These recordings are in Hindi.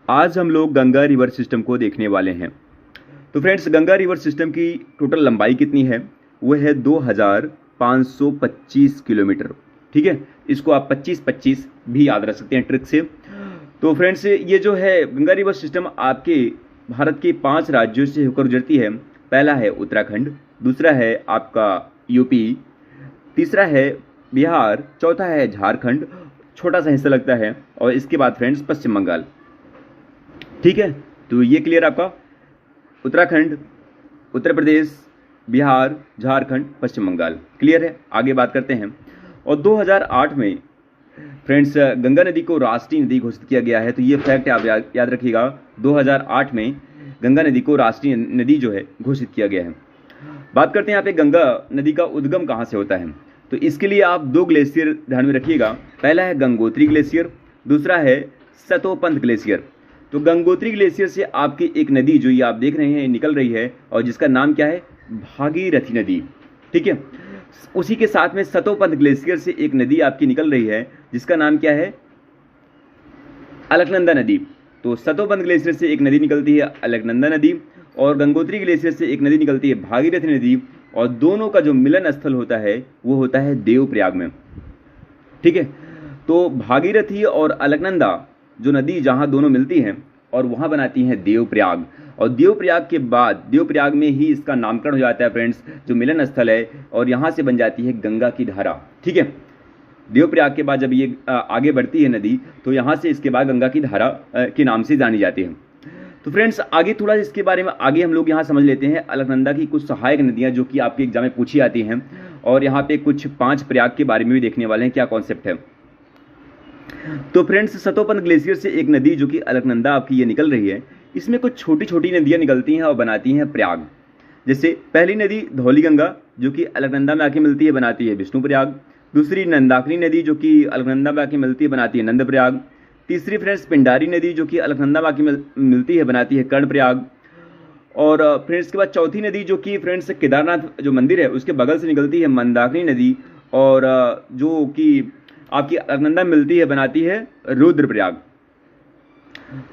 आज हम लोग गंगा रिवर सिस्टम को देखने वाले हैं। तो फ्रेंड्स, गंगा रिवर सिस्टम की टोटल लंबाई कितनी है? वो है 2525 किलोमीटर। ठीक है, इसको आप 25-25 भी याद रख सकते हैं ट्रिक से। तो फ्रेंड्स, ये जो है गंगा रिवर सिस्टम आपके भारत के 5 राज्यों से होकर गुजरती है। पहला है उत्तराखंड, दूसरा है आपका यूपी, तीसरा है बिहार, चौथा है झारखंड, छोटा सा हिस्सा लगता है, और इसके बाद फ्रेंड्स पश्चिम बंगाल। ठीक है, तो ये क्लियर आपका उत्तराखंड, उत्तर प्रदेश, बिहार, झारखंड, पश्चिम बंगाल क्लियर है। आगे बात करते हैं। और 2008 में फ्रेंड्स गंगा नदी को राष्ट्रीय नदी घोषित किया गया है। तो ये फैक्ट आप याद रखिएगा, 2008 में गंगा नदी को राष्ट्रीय नदी जो है घोषित किया गया है। बात करते हैं यहाँ पे गंगा नदी का उद्गम कहाँ से होता है। तो इसके लिए आप 2 ग्लेशियर ध्यान में रखिएगा। पहला है गंगोत्री ग्लेशियर, दूसरा है सतोपंथ ग्लेशियर। तो गंगोत्री ग्लेशियर से आपकी एक नदी जो ये आप देख रहे हैं निकल रही है, और जिसका नाम क्या है? भागीरथी नदी। ठीक है, उसी के साथ में सतोपंथ ग्लेशियर से एक नदी आपकी निकल रही है जिसका नाम क्या है? अलकनंदा नदी। तो सतोपंथ ग्लेशियर से एक नदी निकलती है अलकनंदा नदी, और गंगोत्री ग्लेशियर से एक नदी निकलती है भागीरथी नदी, और दोनों का जो मिलन स्थल होता है वो होता है देवप्रयाग में। ठीक है, तो भागीरथी और अलकनंदा जो नदी जहां दोनों मिलती हैं और वहां बनाती हैं देवप्रयाग, और देवप्रयाग के बाद देवप्रयाग में ही इसका नामकरण हो जाता है फ्रेंड्स, जो मिलन स्थल है, और यहां से बन जाती है गंगा की धारा। ठीक है, देवप्रयाग के बाद जब ये आगे बढ़ती है नदी, तो यहां से इसके बाद गंगा की धारा के नाम से जानी जाती है। तो फ्रेंड्स, आगे थोड़ा इसके बारे में आगे हम लोग यहाँ समझ लेते हैं अलकनंदा की कुछ सहायक नदियाँ जो कि आपके एग्जाम में पूछी आती हैं, और यहाँ पे कुछ 5 प्रयाग के बारे में भी देखने वाले हैं, क्या कॉन्सेप्ट है। तो फ्रेंड्स, सतोपंथ ग्लेशियर से एक नदी जो कि अलकनंदा आपकी ये निकल रही है, इसमें कुछ छोटी छोटी नदियाँ निकलती हैं और बनाती हैं प्रयाग। जैसे पहली नदी धौलीगंगा जो कि अलकनंदा में आके मिलती है, बनाती है विष्णुप्रयाग। दूसरी नंदाकिनी नदी जो कि अलकनंदा में आके मिलती है, बनाती है नंदप्रयाग। तीसरी फ्रेंड्स पिंडारी नदी जो कि अलकनंदा में आके मिलती है, बनाती है कर्णप्रयाग। और फ्रेंड्स के बाद चौथी नदी जो कि फ्रेंड्स केदारनाथ जो मंदिर है उसके बगल से निकलती है, मंदाकिनी नदी, और जो कि आपकी अलकनंदा में मिलती है, बनाती है रुद्रप्रयाग।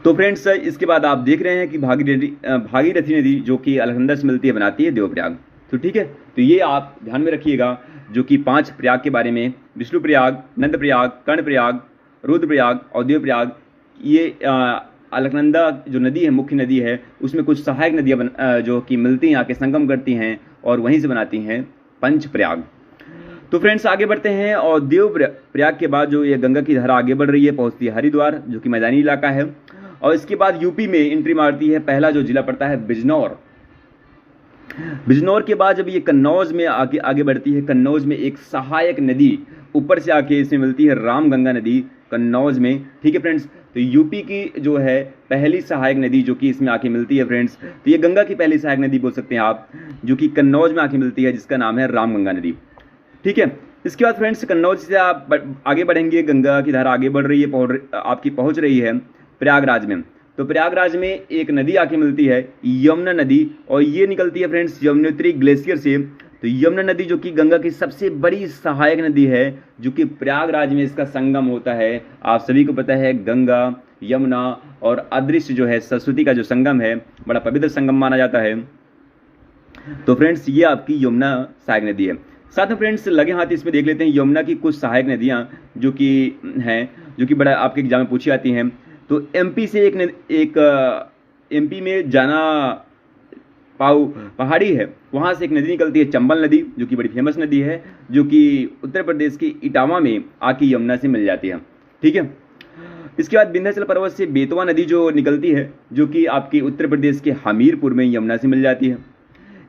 तो फ्रेंड्स, इसके बाद आप देख रहे हैं कि भागीरथी नदी जो कि अलकनंदा से मिलती है, बनाती है देवप्रयाग। तो ठीक है, तो ये आप ध्यान में रखिएगा जो कि 5 प्रयाग के बारे में, विष्णुप्रयाग, नंदप्रयाग, कर्णप्रयाग, रुद्रप्रयाग और देवप्रयाग। ये अलकनंदा जो नदी है, मुख्य नदी है, उसमें कुछ सहायक नदियाँ जो कि मिलती हैं, आके संगम करती हैं, और वहीं से बनाती हैं पंचप्रयाग। तो फ्रेंड्स, आगे बढ़ते हैं। और देवप्रयाग के बाद जो ये गंगा की धारा आगे बढ़ रही है, पहुंचती है हरिद्वार जो कि मैदानी इलाका है, और इसके बाद यूपी में एंट्री मारती है। पहला जो जिला पड़ता है बिजनौर। बिजनौर के बाद जब ये कन्नौज में आगे बढ़ती है, कन्नौज में एक सहायक नदी ऊपर से आके इसमें मिलती है, रामगंगा नदी, कन्नौज में। ठीक है फ्रेंड्स, तो यूपी की जो है पहली सहायक नदी जो कि इसमें आके मिलती है फ्रेंड्स, तो ये गंगा की पहली सहायक नदी बोल सकते हैं आप, जो कि कन्नौज में आके मिलती है, जिसका नाम है रामगंगा नदी। ठीक है, इसके बाद फ्रेंड्स कन्नौज से आप आगे बढ़ेंगे, गंगा की धारा आगे बढ़ रही है, आपकी पहुंच रही है प्रयागराज में। तो प्रयागराज में एक नदी आके मिलती है, यमुना नदी, और ये निकलती है फ्रेंड्स यमुनोत्री ग्लेशियर से। तो यमुना नदी जो कि गंगा की सबसे बड़ी सहायक नदी है, जो कि प्रयागराज में इसका संगम होता है। आप सभी को पता है गंगा, यमुना और अदृश्य जो है सरस्वती का जो संगम है, बड़ा पवित्र संगम माना जाता है। तो फ्रेंड्स, ये आपकी यमुना सहायक नदी है। साथ में फ्रेंड्स लगे हाथ इसमें देख लेते हैं यमुना की कुछ सहायक नदियाँ जो कि हैं, जो कि बड़ा आपके एग्जाम में पूछी आती हैं। तो एमपी से एक एमपी में जाना पाऊ पहाड़ी है, वहाँ से एक नदी निकलती है, चंबल नदी, जो कि बड़ी फेमस नदी है, जो कि उत्तर प्रदेश के इटावा में आके यमुना से मिल जाती है। ठीक है, इसके बाद विंध्याचल पर्वत से बेतवा नदी जो निकलती है, जो कि आपके उत्तर प्रदेश के हमीरपुर में यमुना से मिल जाती है।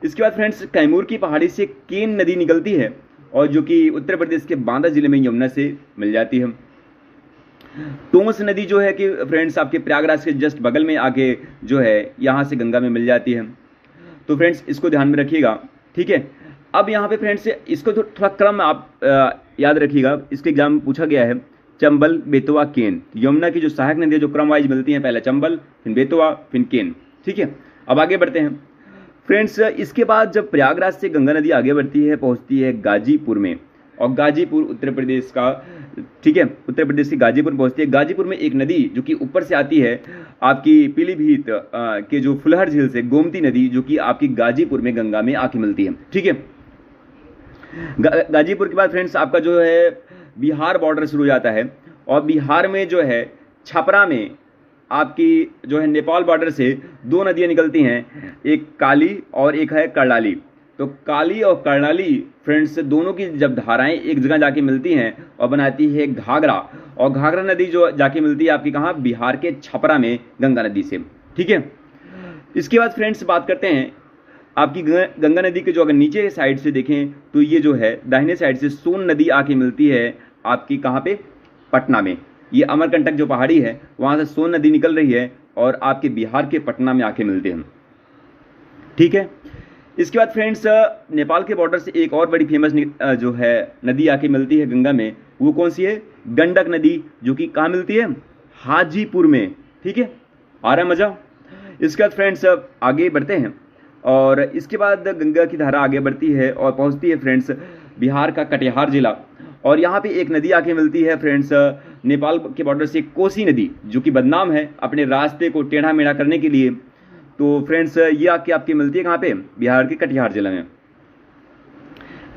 इसके बाद फ्रेंड्स कैमूर की पहाड़ी से केन नदी निकलती है, और जो कि उत्तर प्रदेश के बांदा जिले में यमुना से मिल जाती है। टोंस नदी जो है कि फ्रेंड्स आपके प्रयागराज के जस्ट बगल में आके जो है यहाँ से गंगा में मिल जाती है। तो फ्रेंड्स, इसको ध्यान में रखिएगा। ठीक है, अब यहाँ पे फ्रेंड्स इसको थोड़ा क्रम आप याद रखिएगा, इसके एग्जाम में पूछा गया है। चंबल, बेतवा, केन, यमुना की जो सहायक नदी जो क्रम वाइज मिलती हैं, पहले चंबल, फिर बेतवा, फिर केन। ठीक है, अब आगे बढ़ते हैं फ्रेंड्स। इसके बाद जब प्रयागराज से गंगा नदी आगे बढ़ती है, पहुंचती है गाजीपुर में, और गाजीपुर उत्तर प्रदेश का, ठीक है, उत्तर प्रदेश के गाजीपुर पहुंचती है। गाजीपुर में एक नदी जो कि ऊपर से आती है, आपकी पीलीभीत के जो फुलहर झील से गोमती नदी जो कि आपकी गाजीपुर में गंगा में आके मिलती है। ठीक है, गाजीपुर के बाद फ्रेंड्स आपका जो है बिहार बॉर्डर शुरू हो जाता है और बिहार में जो है छपरा में आपकी जो है नेपाल बॉर्डर से दो नदियां निकलती हैं, एक काली और एक है कर्णाली। तो काली और कर्णाली फ्रेंड्स दोनों की जब धाराएं एक जगह जाके मिलती हैं और बनाती है घाघरा, और घाघरा नदी जो जाके मिलती है आपकी कहाँ, बिहार के छपरा में गंगा नदी से। ठीक है, इसके बाद फ्रेंड्स बात करते हैं आपकी गंगा नदी के जो अगर नीचे साइड से देखें तो ये जो है दाहिने साइड से सोन नदी आके मिलती है आपकी कहाँ पे, पटना में। ये अमरकंटक जो पहाड़ी है वहाँ से सोन नदी निकल रही है और आपके बिहार के पटना में आके मिलते हैं। ठीक है, इसके बाद फ्रेंड्स नेपाल के बॉर्डर से एक और बड़ी फेमस जो है नदी आके मिलती है गंगा में, वो कौन सी है, गंडक नदी, जो कि कहाँ मिलती है, हाजीपुर में। ठीक है, आ रहा है मजा। इसके बाद फ्रेंड्स आगे बढ़ते हैं और इसके बाद गंगा की धारा आगे बढ़ती है और पहुंचती है फ्रेंड्स बिहार का कटिहार जिला, और यहाँ पे एक नदी आके मिलती है फ्रेंड्स नेपाल के बॉर्डर से, कोसी नदी, जो कि बदनाम है अपने रास्ते को टेढ़ा मेढ़ा करने के लिए। तो फ्रेंड्स ये आके आपकी मिलती है कहाँ पे, बिहार के कटिहार जिला में।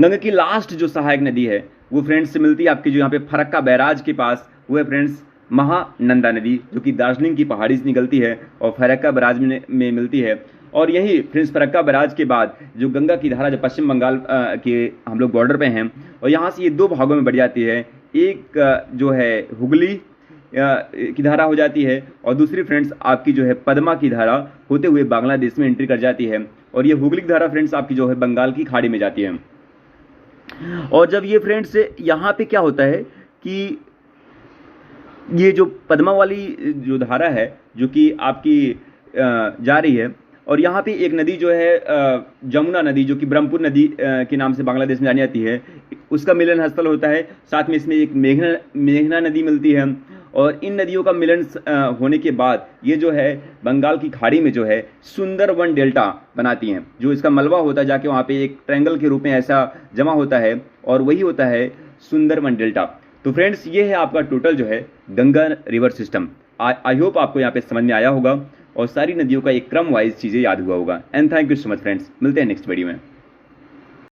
गंगा की लास्ट जो सहायक नदी है वो फ्रेंड्स से मिलती है आपकी जो यहाँ पे फरक्का बैराज के पास, वो है फ्रेंड्स महानंदा नदी, जो कि दार्जिलिंग की पहाड़ी से निकलती है और फरक्का बैराज में मिलती है। और यही फ्रेंड्स फरक्का बैराज के बाद जो गंगा की धारा जो पश्चिम बंगाल के हम लोग बॉर्डर पे हैं, और यहाँ से ये दो भागों में बढ़ जाती है। एक जो है हुगली की धारा हो जाती है और दूसरी फ्रेंड्स आपकी जो है पद्मा की धारा होते हुए बांग्लादेश में एंट्री कर जाती है, और ये हुगली की धारा फ्रेंड्स आपकी जो है बंगाल की खाड़ी में जाती है। और जब ये फ्रेंड्स यहाँ पे क्या होता है कि ये जो पद्मा वाली जो धारा है जो कि आपकी जा रही है, और यहाँ पे एक नदी जो है जमुना नदी, जो कि ब्रह्मपुर नदी के नाम से बांग्लादेश में जानी जाती है, उसका मिलन स्थल होता है। साथ में इसमें एक मेघना नदी मिलती है, और इन नदियों का मिलन होने के बाद ये जो है बंगाल की खाड़ी में जो है सुंदरवन डेल्टा बनाती हैं, जो इसका मलबा होता है जाके वहाँ पे एक ट्रायंगल के रूप में ऐसा जमा होता है, और वही होता है सुंदरवन डेल्टा। तो फ्रेंड्स ये है आपका टोटल जो है Ganga river system. I hope आपको यहाँ पे समझ में आया होगा और सारी नदियों का एक क्रम वाइज चीज़ें याद हुआ होगा। And thank you so much friends, मिलते हैं नेक्स्ट वीडियो में।